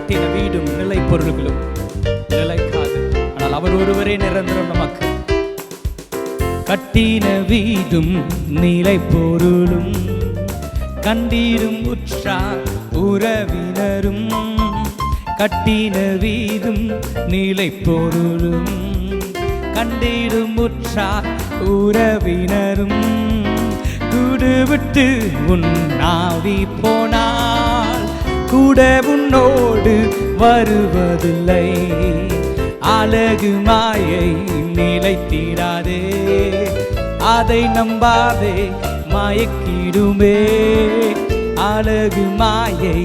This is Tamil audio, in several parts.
கட்டின வீடும் நிலை பொருள்களும் நிலைக்காது. ஆனால் அவர் ஒருவரே நிரந்தரம். நமக்கு கட்டின வீடும் நிலை பொருளும் கண்டீரும் உற்றார் உறவினரும், கட்டின வீடும் நிலை பொருளும் கண்டீரும் உற்றார் உறவினரும், கூடு விட்டு உன்னாவி போனால் கூட உன்னோடு வருவதில்லை. அழகு மாயை நிலைத்திடாதே, அதை நம்பாதே மயக்கிடுமே. அழகு மாயை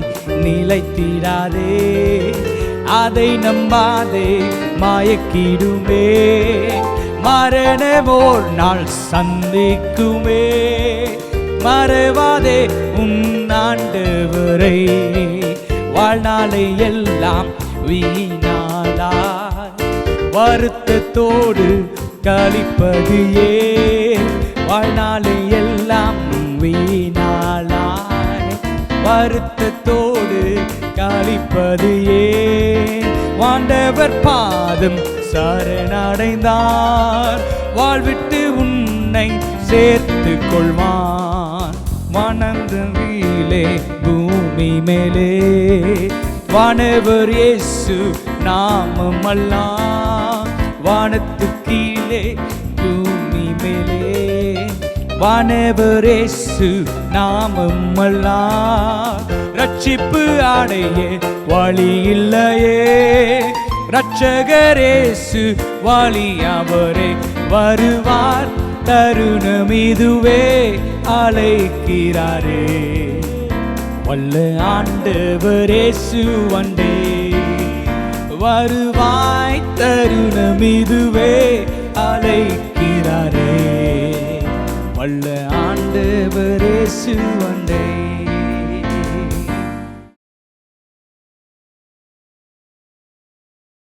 நிலைத்திடாதே, அதை நம்பாதே மயக்கிடுமே. மரணமோர் நாள் சந்திக்குமே, மறவாதே உன் ஆண்டவரை. வாழ்நாளை எல்லாம் வீணாளாய் வருத்தத்தோடு கழிப்பது ஏன்? வாழ்நாளை எல்லாம் வீணாளாய் வருத்தத்தோடு கழிப்பது ஏன்? ஆண்டவர் பாதம் சரணடைந்தார், வாழ்விட்டு உன்னை சேர்த்து கொள்வான். வானந்தீலே பூமி மேலே வானவர் இயேசு நாமம் அல்லாஹ். வானத்து கீழே பூமி மேலே வானவர் இயேசு நாமம் அல்லாஹ். ரட்சிப்பு அடைய வழி இல்லையே, ரட்சகர் இயேசு வழி அவரே. வருவார் தருணம் இதுவே, அழைக்கிறாரே. வல்ல ஆண்டவர் இயேசு வந்தே வருவாய் தருணம் இதுவே, அழைக்கிறாரே. வல்ல ஆண்டவர் இயேசு வந்தே.